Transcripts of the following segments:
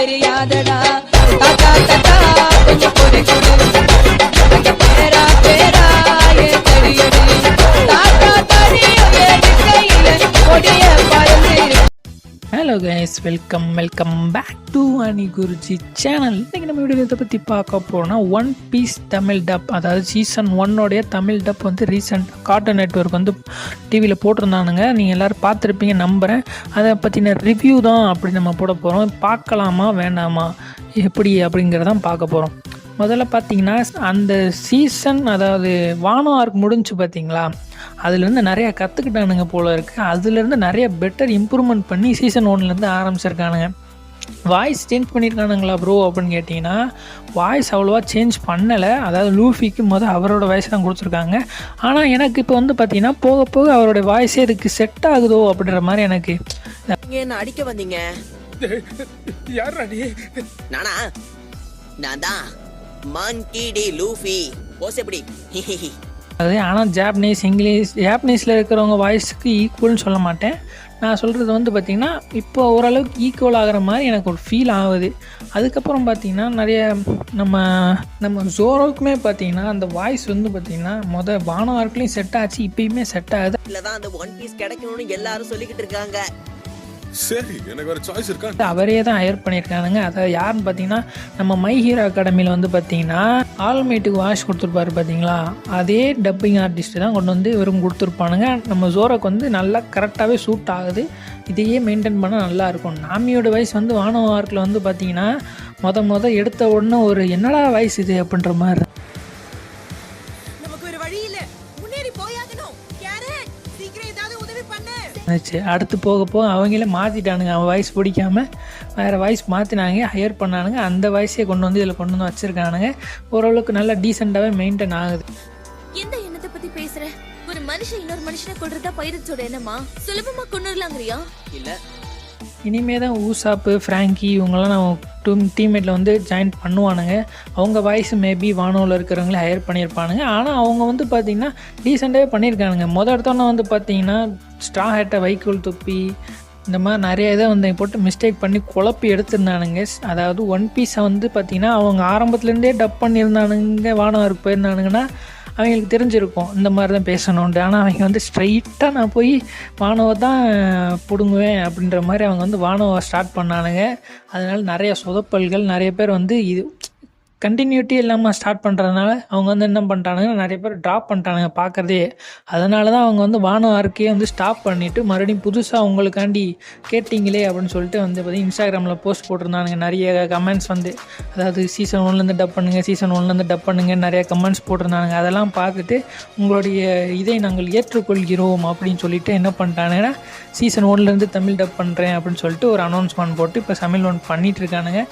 தெரியாதடா தாத்தா தாத்தா கொஞ்சம் பொறு கொடு பேரா பேரா ஏ தெரியடு தாத்தா தனியும் கையில கொடிய பறந்து. Hello guys, welcome back to Ani Guruji channel. இன்றைக்கி நம்ம வீடியோ இதை பற்றி பார்க்க போகிறோம்னா ஒன் பீஸ் தமிழ் டப், அதாவது சீசன் 1 தமிழ் டப் வந்து ரீசெண்ட் கார்ட்டூன் நெட்வொர்க் வந்து டிவியில் போட்டிருந்தானுங்க. நீங்கள் எல்லோரும் பார்த்துருப்பீங்க நம்புகிறேன். அதை பற்றின ரிவ்யூ தான் அப்படி நம்ம போட போகிறோம். பார்க்கலாமா வேண்டாமா எப்படி அப்படிங்கிறதான் பார்க்க போகிறோம். முதல்ல பார்த்தீங்கன்னா அந்த சீசன், அதாவது வானம் ஆர்க் முடிஞ்சு பார்த்தீங்களா, அதுலேருந்து நிறையா கற்றுக்கிட்டானுங்க போல இருக்குது. அதுலேருந்து நிறைய பெட்டர் இம்ப்ரூவ்மெண்ட் பண்ணி சீசன் 1 ஆரம்பிச்சிருக்கானுங்க. வாய்ஸ் சேஞ்ச் பண்ணியிருக்கானுங்களா ப்ரோ அப்படின்னு கேட்டிங்கன்னா, வாய்ஸ் அவ்வளோவா சேஞ்ச் பண்ணலை. அதாவது லூஃபிக்கு அவரோட வாய்ஸ் தான் கொடுத்துருக்காங்க. ஆனால் எனக்கு இப்போ வந்து பார்த்தீங்கன்னா போக போக அவரோட வாய்ஸே இதுக்கு செட் ஆகுதோ அப்படின்ற மாதிரி எனக்கு. என்ன அடிக்க வந்தீங்க? யார் அடி? நானா? நான் தான் மான்கி டி லூஃபி. போஸ் எப்படி? அது ஆனால் ஜாப்பனீஸ், இங்கிலீஷ், ஜாப்பனீஸில் இருக்கிறவங்க வாய்ஸுக்கு ஈக்குவல்னு சொல்ல மாட்டேன். நான் சொல்கிறது வந்து பார்த்திங்கன்னா இப்போ ஓரளவுக்கு ஈக்குவல் ஆகிற மாதிரி எனக்கு ஒரு ஃபீல் ஆகுது. அதுக்கப்புறம் பார்த்திங்கன்னா நிறைய நம்ம ஜோரோக்குமே பார்த்திங்கன்னா அந்த வாய்ஸ் வந்து பார்த்திங்கன்னா வானம் ஆர்க்லேயும் செட் ஆச்சு, இப்பயுமே செட் ஆகுது. இல்லை தான் அந்த ஒன் பீஸ் கிடைக்கணும்னு எல்லாரும் சொல்லிக்கிட்டு இருக்காங்க. சரி, எனக்கு வேற சாய்ஸ் இருக்கா? அவரே தான் ஹையர் பண்ணியிருக்கானுங்க. அதாவது யாருன்னு பார்த்தீங்கன்னா நம்ம மை ஹீரோ அகாடமியில் வந்து பார்த்தீங்கன்னா ஆல்மைட்டுக்கு வாய்ஸ் கொடுத்துருப்பாரு பார்த்தீங்களா, அதே டப்பிங் ஆர்டிஸ்ட்டு தான் கொண்டு வந்து இவரும் கொடுத்துருப்பானுங்க. நம்ம ஜோரோக்கு வந்து நல்லா கரெக்டாகவே சூட் ஆகுது. இதையே மெயின்டைன் பண்ணால் நல்லாயிருக்கும். நாமியோட வாய்ஸ் வந்து வானவ ஆர்க்கில் வந்து பார்த்தீங்கன்னா எடுத்த உடனே ஒரு என்னடா வாய்ஸ் இது அப்படின்ற மாதிரி. அடுத்து போக போக அவங்களே மாற்றிட்டானுங்க. அவன் வாய்ஸ் பிடிக்காமல் வேறு வாய்ஸ் மாற்றினாங்க, ஹையர் பண்ணானுங்க. அந்த வாய்ஸே கொண்டு வந்து இதில் கொண்டு வந்து வச்சுருக்கானுங்க. ஓரளவுக்கு நல்லா டீசெண்டாகவே மெயின்டைன் ஆகுது. எந்த எண்ணத்தை பற்றி பேசுகிற? ஒரு மனுஷன் இன்னொரு மனுஷனை கொண்டுட்டா பைரட்ஸோட எண்ணமா? சுலபமாக கொண்டுலாங்கிறியா? இல்லை, இனிமே தான் ஊசாப்பு, ஃப்ராங்கி இவங்கெல்லாம் நம்ம டீம்மேட்டில் வந்து ஜாயின் பண்ணுவானுங்க. அவங்க வாய்ஸ் மேபி வானோவில் இருக்கிறவங்களே ஹையர் பண்ணியிருப்பானுங்க. ஆனால் அவங்க வந்து பார்த்திங்கன்னா டீசெண்டாகவே பண்ணியிருக்கானுங்க. எடுத்தோன்னே வந்து பார்த்திங்கன்னா ஸ்ட்ரா ஹேட்டை, வைக்கோல் தொப்பி, இந்த மாதிரி நிறைய இதை வந்து போட்டு மிஸ்டேக் பண்ணி குழப்பி எடுத்திருந்தானுங்க. அதாவது ஒன் பீஸை வந்து பார்த்திங்கன்னா அவங்க ஆரம்பத்துலேருந்தே டப் பண்ணியிருந்தானுங்க. வானவருக்கு போயிருந்தானுங்கன்னா அவங்களுக்கு தெரிஞ்சிருக்கும் இந்த மாதிரி தான் பேசணுன்ட்டு. ஆனால் அவங்க வந்து ஸ்ட்ரைட்டாக நான் போய் வானவை தான் பிடுங்குவேன் அப்படின்ற மாதிரி அவங்க வந்து வானவை ஸ்டார்ட் பண்ணானுங்க. அதனால் நிறைய சொதப்பல்கள், நிறைய பேர் வந்து இது கண்டினியூட்டி இல்லாமல் ஸ்டார்ட் பண்ணுறதுனால அவங்க வந்து என்ன பண்ணிட்டானுங்கன்னா நிறைய பேர் ட்ராப் பண்ணிட்டானுங்க பார்க்குறதே. அதனால தான் அவங்க வந்து வானவ ஆர்க்கையே வந்து ஸ்டாப் பண்ணிவிட்டு மறுபடியும் புதுசாக உங்களுக்காண்டி கேட்டிங்களே அப்படின்னு சொல்லிட்டு வந்து பார்த்திங்கன்னா இன்ஸ்டாகிராமில் போஸ்ட் போட்டிருந்தானுங்க. நிறைய கமெண்ட்ஸ் வந்து, அதாவது சீசன் 1 டப் பண்ணுங்கள், சீசன் 1 டப் பண்ணுங்க நிறைய கமெண்ட்ஸ் போட்டிருந்தானுங்க. அதெல்லாம் பார்த்துட்டு உங்களுடைய இதை நாங்கள் ஏற்றுக்கொள்கிறோம் அப்படின்னு சொல்லிட்டு என்ன பண்ணிட்டானுங்கன்னா சீசன் 1 தமிழ் டப் பண்ணுறேன் அப்படின்னு சொல்லிட்டு ஒரு அனௌன்ஸ்மெண்ட் போட்டு இப்போ தமிழ் 1 பண்ணிகிட்ருக்கானுங்க.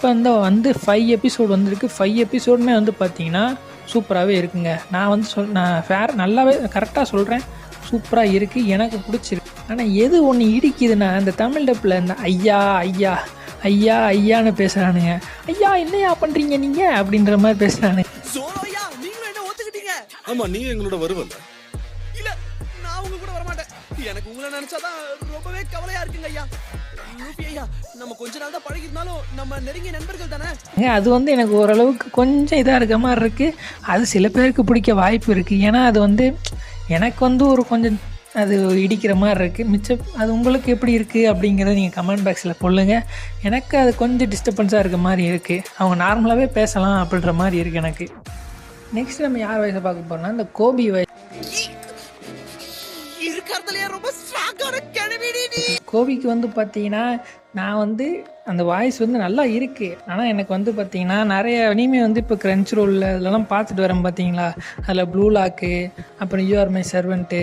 இப்போ வந்து 5 எபிசோடு வந்துருக்கு. 5 எபிசோடுமே வந்து பார்த்திங்கன்னா சூப்பராகவே இருக்குங்க. நான் வந்து நான் நல்லாவே கரெக்டாக சொல்கிறேன், சூப்பராக இருக்குது, எனக்கு பிடிச்சிருக்கு. ஆனால் எது ஒன்று இடிக்குதுன்னா இந்த தமிழ் டப்பில் இந்த ஐயா ஐயா ஐயா ஐயான்னு பேசுகிறானுங்க. ஐயா என்னையா பண்ணுறீங்க நீங்கள் அப்படின்ற மாதிரி பேசுகிறானுங்க. ஆமாம், நீ எங்களோட வருவல்ல? இல்லை, நான் உங்க கூட வரமாட்டேன். எனக்கு உங்களை நினச்சாதான் ரொம்பவே கவலையாக இருக்குங்க ஐயா. நம்ம கொஞ்ச நாள் தான் பழகிருந்தாலும் நம்ம நெருங்கிய நண்பர்கள் தானே. அது வந்து எனக்கு ஓரளவுக்கு கொஞ்சம் இதாக இருக்க மாதிரி இருக்குது. அது சில பேருக்கு பிடிக்க வாய்ப்பு இருக்குது. ஏன்னா அது வந்து எனக்கு வந்து ஒரு கொஞ்சம் அது இடிக்கிற மாதிரி இருக்குது. மிச்சம் அது உங்களுக்கு எப்படி இருக்குது அப்படிங்கிறத நீங்கள் கமெண்ட் பாக்ஸில் சொல்லுங்கள். எனக்கு அது கொஞ்சம் டிஸ்டர்பன்ஸாக இருக்க மாதிரி இருக்குது. அவங்க நார்மலாகவே பேசலாம் அப்படின்ற மாதிரி இருக்குது எனக்கு. நெக்ஸ்ட் நம்ம யார் வயசை பார்க்க போகிறோம்னா இந்த கோபி வயசு. கோபிக்கு வந்து பார்த்தீங்கன்னா நான் வந்து அந்த வாய்ஸ் வந்து நல்லா இருக்குது. ஆனால் எனக்கு வந்து பார்த்திங்கன்னா நிறைய அனிமே வந்து இப்போ கிரன்ச் ரோலில் இதெல்லாம் பார்த்துட்டு வரேன் பார்த்தீங்களா, அதில் ப்ளூ லாக்கு, அப்புறம் யூ ஆர் மை சர்வெண்ட்டு,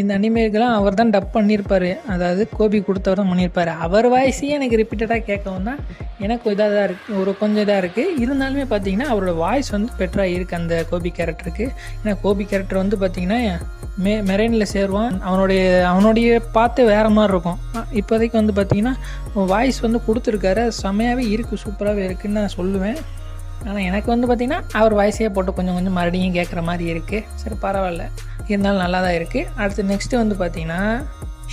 இந்த அனிமேக்கெல்லாம் அவர் தான் டப் பண்ணியிருப்பார். அதாவது கோபி கொடுத்தவர் தான் பண்ணியிருப்பார். அவர் வாய்ஸையே எனக்கு ரிப்பீட்டடாக கேட்கவும் தான் எனக்கு இதாக தான் இருக்குது, ஒரு கொஞ்சம் இதாக இருக்குது. இருந்தாலுமே பார்த்திங்கன்னா அவரோட வாய்ஸ் வந்து பெட்டராக இருக்குது அந்த கோபி கேரக்டருக்கு. ஏன்னா கோபி கேரக்டர் வந்து பார்த்திங்கன்னா மெரைனில் சேருவான். அவனுடைய பார்த்து வேறு மாதிரி இருக்கும். இப்போதைக்கு வந்து பார்த்திங்கன்னா வாய்ஸ் வந்து கொடுத்துருக்காரு, செம்மையாகவே இருக்குது, சூப்பராகவே இருக்குதுன்னு நான் சொல்லுவேன். ஆனால் எனக்கு வந்து பார்த்திங்கன்னா அவர் வாய்ஸையே போட்டு கொஞ்சம் மறுபடியும் கேட்குற மாதிரி இருக்குது. சரி, பரவாயில்ல, இருந்தாலும் நல்லா தான் இருக்குது. அடுத்து நெக்ஸ்ட்டு வந்து பார்த்திங்கன்னா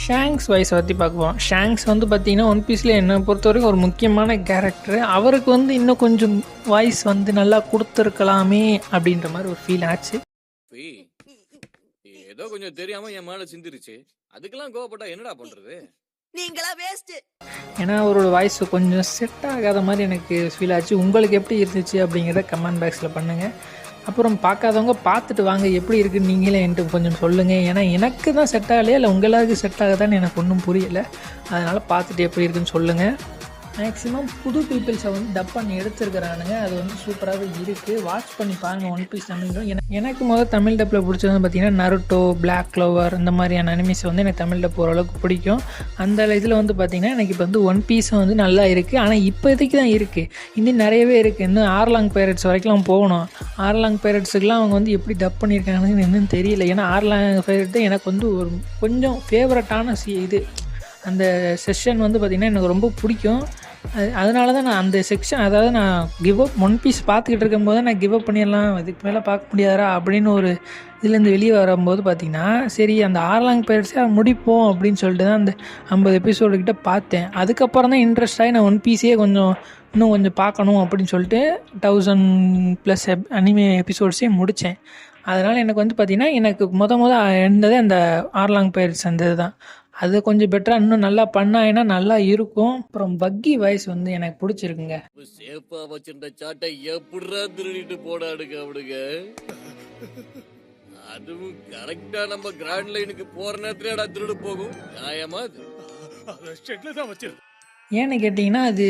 ஷாங்க்ஸ் வாய்ஸை பற்றி பார்க்குவோம். ஷாங்க்ஸ் வந்து பார்த்திங்கன்னா ஒன் பீஸில் என்னை பொறுத்த வரைக்கும் ஒரு முக்கியமான கேரக்டர். அவருக்கு வந்து இன்னும் கொஞ்சம் வாய்ஸ் வந்து நல்லா கொடுத்துருக்கலாமே அப்படின்ற மாதிரி ஒரு ஃபீல் ஆச்சு. ஏதோ கொஞ்சம் தெரியாம என் மேல சிந்திருச்சு, அதுக்கெல்லாம் கோவப்பட்டா என்னடா பண்றது? நீங்களா வேஸ்ட். ஏன்னா அவரோட வாய்ஸ் கொஞ்சம் செட் ஆகாத மாதிரி எனக்கு ஃபீல் ஆச்சு. உங்களுக்கு எப்படி இருந்துச்சு அப்படிங்கிறத கமெண்ட் பாக்ஸில் பண்ணுங்கள். அப்புறம் பார்க்காதவங்க பார்த்துட்டு வாங்க, எப்படி இருக்குன்னு நீங்களே என்கிட்ட கொஞ்சம் சொல்லுங்கள். ஏன்னா எனக்கு தான் செட் ஆகலையா இல்லை உங்களுக்கு செட் ஆகுதான்னு எனக்கு ஒன்றும் புரியலை. அதனால் பார்த்துட்டு எப்படி இருக்குன்னு சொல்லுங்கள். மேக்ஸிமம் புது பீப்புள்ஸை வந்து டப் பண்ணி எடுத்துருக்கிறானுங்க. அது வந்து சூப்பராகவே இருக்குது. வாட்ச் பண்ணி பாருங்கள் ஒன் பீஸ் தமிழ். எனக்கு முதல் தமிழ் டப்பில் பிடிச்சது வந்து பார்த்திங்கன்னா நருட்டோ, பிளாக் க்ளோவர் இந்த மாதிரியான அனிமீஸ் வந்து எனக்கு தமிழ் டப் ஓரளவுக்கு பிடிக்கும். அந்த இதில் வந்து பார்த்திங்கன்னா எனக்கு இப்போ வந்து ஒன் பீஸும் வந்து நல்லா இருக்குது. ஆனால் இப்போதைக்கு தான் இருக்குது, இன்னும் நிறையவே இருக்குது. இன்னும் ஆர்லாங் பைரட்ஸ் வரைக்கும் போகணும். ஆர்லாங் பைரட்ஸுக்கெலாம் அவங்க வந்து எப்படி டப் பண்ணியிருக்காங்கன்னு இன்னும் தெரியல. ஏன்னா ஆர்லாங் பைரட் தான் எனக்கு வந்து ஒரு கொஞ்சம் ஃபேவரட்டான இது. அந்த செஷன் வந்து பார்த்திங்கன்னா எனக்கு ரொம்ப பிடிக்கும். அதனால தான் நான் அந்த செக்ஷன், அதாவது நான் கிவ் அப் ஒன் பீஸ் பார்த்துக்கிட்டு இருக்கும்போது நான் கிவ் அப் பண்ணிடலாம், இதுக்கு மேலே பார்க்க முடியாதா அப்படின்னு ஒரு இதுலேருந்து வெளியே வரும்போது பார்த்திங்கன்னா சரி அந்த ஆர்லாங் பைரட்ஸை முடிப்போம் அப்படின்னு சொல்லிட்டு தான் அந்த 50 எபிசோடுக்கிட்ட பார்த்தேன். அதுக்கப்புறம் தான் இன்ட்ரெஸ்ட் ஆகி நான் ஒன் பீஸே இன்னும் கொஞ்சம் பார்க்கணும் அப்படின்னு சொல்லிட்டு 1000+ அனிமே எபிசோட்ஸே முடித்தேன். அதனால் எனக்கு வந்து பார்த்திங்கன்னா எனக்கு இருந்ததே அந்த ஆர்லாங் பைரட்ஸ் அந்த இது தான். அது கொஞ்சம் பெட்டராக இன்னும் நல்லா பண்ணாங்கன்னா நல்லா இருக்கும். அப்புறம் பக்கி வாய்ஸ் வந்து எனக்கு பிடிச்சிருக்குங்க. சேஃபா வச்சிருந்த சாட்டை எப்படிடா திருடிட்டு போடாடுங்க அவனுங்க. அதுவும் கரெக்டா நம்ம கிராண்ட் லைனுக்கு போற நேரத்துலடா திருடு போகும். நியாயமா ஷெட்ல தான் வச்சிருக்கேன். ஏன்னு கேட்டிங்கன்னா அது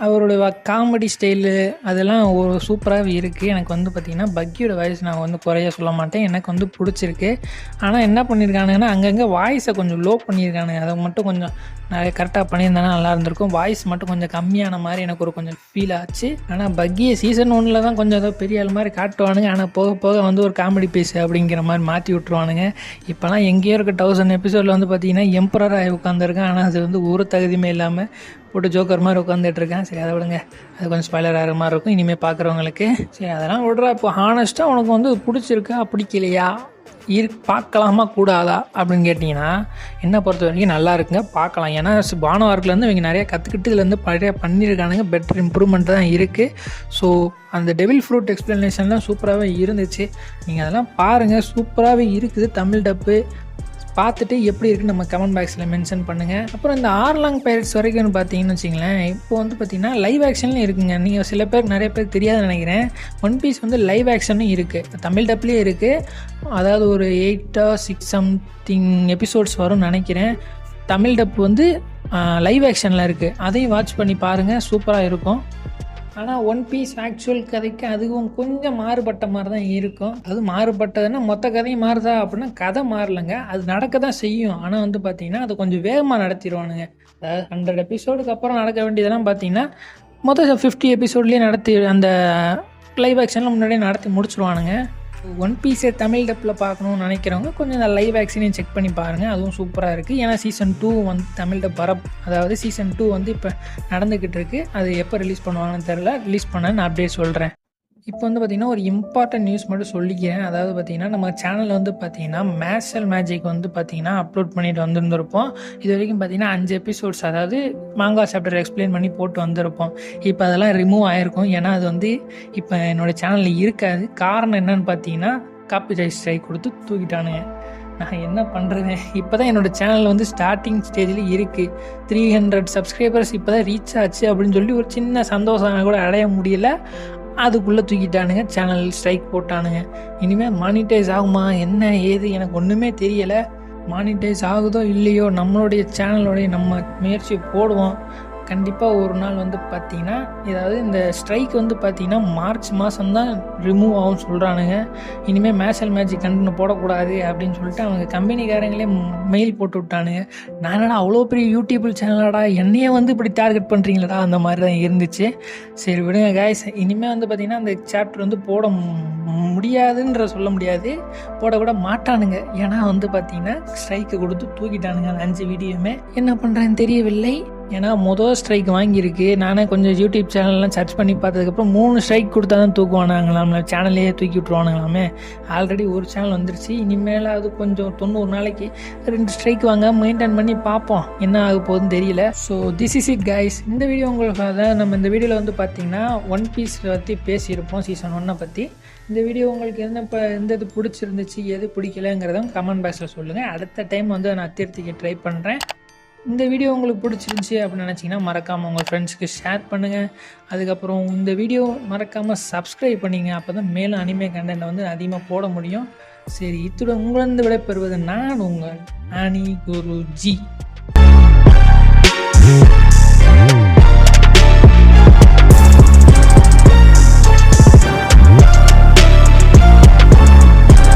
அவரோட காமெடி ஸ்டைலு அதெல்லாம் ஒரு சூப்பராகவே இருக்குது. எனக்கு வந்து பார்த்திங்கன்னா பக்கியோட வாய்ஸ் நான் வந்து குறைய சொல்ல மாட்டேன், எனக்கு வந்து பிடிச்சிருக்கு. ஆனால் என்ன பண்ணியிருக்கானுங்கன்னா அங்கங்கே வாய்ஸை கொஞ்சம் லோ பண்ணியிருக்கானுங்க. அதை மட்டும் கொஞ்சம் நிறைய கரெக்டாக பண்ணியிருந்தானா நல்லா இருந்திருக்கும். வாய்ஸ் மட்டும் கொஞ்சம் கம்மியான மாதிரி எனக்கு கொஞ்சம் ஃபீல் ஆச்சு. ஆனால் பக்கியை சீசன் 1 தான் கொஞ்சம் ஏதோ பெரிய ஆள் மாதிரி காட்டுவானுங்க. ஆனால் போக போக வந்து ஒரு காமெடி பீஸ் அப்படிங்கிற மாதிரி மாற்றி விட்ருவானுங்க. இப்போலாம் எங்கேயோ இருக்க 1000 எபிசோடில் வந்து பார்த்திங்கன்னா எம்பரர் ஆகி உட்காந்துருக்கேன். ஆனால் அது வந்து ஒரு தகுதியுமே இல்லாமல் போட்டு ஜோக்கர் மாதிரி உட்காந்துட்ருக்கேன். சரி அதை விடுங்க, அது கொஞ்சம் ஸ்பாய்லர் ஆகிற மாதிரி இருக்கும் இனிமேல் பார்க்குறவங்களுக்கு. சரி அதெல்லாம் விடுறா. இப்போ ஹானஸ்ட்டாக உனக்கு வந்து பிடிச்சிருக்கா பிடிக்கலையா, பார்க்கலாமா கூடாதா அப்படின்னு கேட்டிங்கன்னா என்னை பொறுத்த வரைக்கும் நல்லா இருக்குங்க, பார்க்கலாம். ஏன்னா பானவார்க்லேருந்து இவங்க நிறையா கற்றுக்கிட்டு இதுலேருந்து நிறையா பண்ணியிருக்கானுங்க. பெட்டர் இம்ப்ரூவ்மெண்ட் தான் இருக்குது. ஸோ அந்த டெவில் ஃப்ரூட் எக்ஸ்ப்ளனேஷன்லாம் சூப்பராகவே இருந்துச்சு. நீங்கள் அதெல்லாம் பாருங்கள், சூப்பராகவே இருக்குது. தமிழ் டப்பு பார்த்துட்டு எப்படி இருக்குன்னு நம்ம கமெண்ட் பாக்ஸில் மென்ஷன் பண்ணுங்கள். அப்புறம் இந்த ஆர்லாங் பைரட்ஸ் வரைக்கும் பார்த்தீங்கன்னு வச்சிங்களேன், இப்போ வந்து பார்த்திங்கன்னா லைவ் ஆக்ஷன்லேயும் இருக்குங்க. நீங்கள் சில பேர் நிறைய பேர் தெரியாதுன்னு நினைக்கிறேன். ஒன் பீஸ் வந்து லைவ் ஆக்ஷனும் இருக்குது, தமிழ் டப்லேயே இருக்குது. அதாவது ஒரு 8 or 6 something எபிசோட்ஸ் வரும்னு நினைக்கிறேன். தமிழ் டப் வந்து லைவ் ஆக்ஷனில் இருக்குது, அதையும் வாட்ச் பண்ணி பாருங்கள், சூப்பராக இருக்கும். ஆனால் ஒன் பீஸ் ஆக்சுவல் கதைக்கு அதுவும் கொஞ்சம் மாறுபட்ட மாதிரி தான் இருக்கும். அது மாறுபட்டதுன்னா மொத்த கதையும் மாறுதா அப்படின்னா கதை மாறலைங்க, அது நடக்க தான் செய்யும். ஆனால் வந்து பார்த்திங்கன்னா அது கொஞ்சம் வேகமாக நடத்திடுவானுங்க. அதாவது 100 எபிசோடுக்கு அப்புறம் நடக்க வேண்டியதெல்லாம் பார்த்திங்கன்னா மொத்தம் 50 எபிசோட்லேயே நடத்தி அந்த லைவ் ஆக்ஷனில் முன்னாடியே நடத்தி முடிச்சுடுவானுங்க. ஒன் பீஸை தமிழ் டப்பில் பார்க்கணுன்னு நினைக்கிறவங்க கொஞ்சம் இந்த லைவ் ஆக்ஷனையும் செக் பண்ணி பாருங்கள், அதுவும் சூப்பராக இருக்குது. ஏன்னா சீசன் 2 வந்து தமிழ் டப் அதாவது சீசன் 2 வந்து இப்போ நடந்துக்கிட்டு இருக்குது. அது எப்போ ரிலீஸ் பண்ணுவாங்கன்னு தெரில, ரிலீஸ் பண்ண நான் அப்டேட் சொல்கிறேன். இப்போ வந்து பார்த்திங்கன்னா ஒரு இம்பார்ட்டன்ட் நியூஸ் மட்டும் சொல்லிக்கிறேன். அதாவது பார்த்திங்கன்னா நம்ம சேனலில் வந்து பார்த்திங்கன்னா மேர்சல் மேஜிக் வந்து பார்த்திங்கன்னா அப்லோட் பண்ணிட்டு வந்திருந்திருப்போம். இது வரைக்கும் பார்த்திங்கன்னா 5 எபிசோட்ஸ், அதாவது மாங்கா சாப்டர் எக்ஸ்பிளைன் பண்ணி போட்டு வந்திருப்போம். இப்போ அதெல்லாம் ரிமூவ் ஆகிருக்கும். ஏன்னா அது வந்து இப்போ என்னோடய சேனலில் இருக்காது. காரணம் என்னன்னு பார்த்தீங்கன்னா காப்பிரைட் ஸ்ட்ரைக் கொடுத்து தூக்கிட்டானுங்க. நான் என்ன பண்ணுறேன், இப்போ தான் என்னோடய சேனல் வந்து ஸ்டார்டிங் ஸ்டேஜில் இருக்குது. 300 சப்ஸ்கிரைபர்ஸ் இப்போ தான் ரீச் ஆச்சு அப்படின்னு சொல்லி ஒரு சின்ன சந்தோஷம் கூட அடைய முடியல. அதுக்குள்ளே தூக்கிட்டானுங்க, சேனல் ஸ்ட்ரைக் போட்டானுங்க. இனிமேல் மானிட்டைஸ் ஆகுமா என்ன ஏது எனக்கு ஒன்றுமே தெரியலை. மானிட்டைஸ் ஆகுதோ இல்லையோ நம்மளுடைய சேனலோடைய நம்ம முயற்சி போடுவோம். கண்டிப்பாக ஒரு நாள் வந்து பார்த்திங்கன்னா, ஏதாவது இந்த ஸ்ட்ரைக் வந்து பார்த்திங்கன்னா மார்ச் மாதம்தான் ரிமூவ் ஆகும்னு சொல்கிறானுங்க. இனிமேல் மேர்சல் மேஜிக் கண்டினியூ போடக்கூடாது அப்படின்னு சொல்லிட்டு அவங்க கம்பெனிக்காரங்களே மெயில் போட்டு விட்டானுங்க. நான் என்னடா அவ்வளோ பெரிய யூடியூப் சேனலாடா, என்னையே வந்து இப்படி டார்கெட் பண்ணுறீங்களடா, அந்த மாதிரி தான் இருந்துச்சு. சரி விடுங்க காய்ஸ், இனிமேல் வந்து பார்த்திங்கன்னா அந்த சாப்டர் வந்து போட முடியாதுன்ற சொல்ல முடியாது, போடக்கூட மாட்டானுங்க. ஏன்னா வந்து பார்த்திங்கன்னா ஸ்ட்ரைக்கை கொடுத்து தூக்கிட்டானுங்க அந்த 5 வீடியோவுமே. என்ன பண்ணுறேன்னு தெரியவில்லை. ஏன்னா மொதல் ஸ்ட்ரைக் வாங்கியிருக்கு. நானே கொஞ்சம் யூடியூப் சேனல்லாம் சர்ச் பண்ணி பார்த்ததுக்கப்புறம் 3 ஸ்ட்ரைக் கொடுத்தா தான் தூக்குவானாங்களாம், சேனல்லையே தூக்கி விட்ருவானுங்களாமே. ஆல்ரெடி ஒரு சேனல் வந்துருச்சு, இனிமேலாவது கொஞ்சம் 90 நாளைக்கு 2 ஸ்ட்ரைக் வாங்க மெயின்டைன் பண்ணி பார்ப்போம், என்ன ஆக போகுதுன்னு தெரியல. So this is it guys. இந்த வீடியோ உங்களுக்கு தான். நம்ம இந்த வீடியோவில் வந்து பார்த்திங்கன்னா ஒன் பீஸ் பற்றி பேசியிருப்போம், சீசன் 1 பற்றி. இந்த வீடியோ உங்களுக்கு எந்த இது பிடிச்சிருந்துச்சு, எது பிடிக்கலங்கிறதும் கமெண்ட் பாக்ஸில் சொல்லுங்கள். அடுத்த டைம் வந்து நான் திருத்திக்க ட்ரை பண்ணுறேன். இந்த வீடியோ உங்களுக்கு பிடிச்சிருந்துச்சி அப்படின்னு நினச்சிங்கன்னா மறக்காமல் உங்கள் ஃப்ரெண்ட்ஸுக்கு ஷேர் பண்ணுங்கள். அதுக்கப்புறம் இந்த வீடியோ மறக்காமல் சப்ஸ்கிரைப் பண்ணிங்க. அப்போ தான் மேலும் அனிமே கண்டென்ட்டை வந்து அதிகமாக போட முடியும். சரி, இத்துடன் உங்களிருந்து விடைபெறுவது நான் உங்கள் ஆனி குருஜி.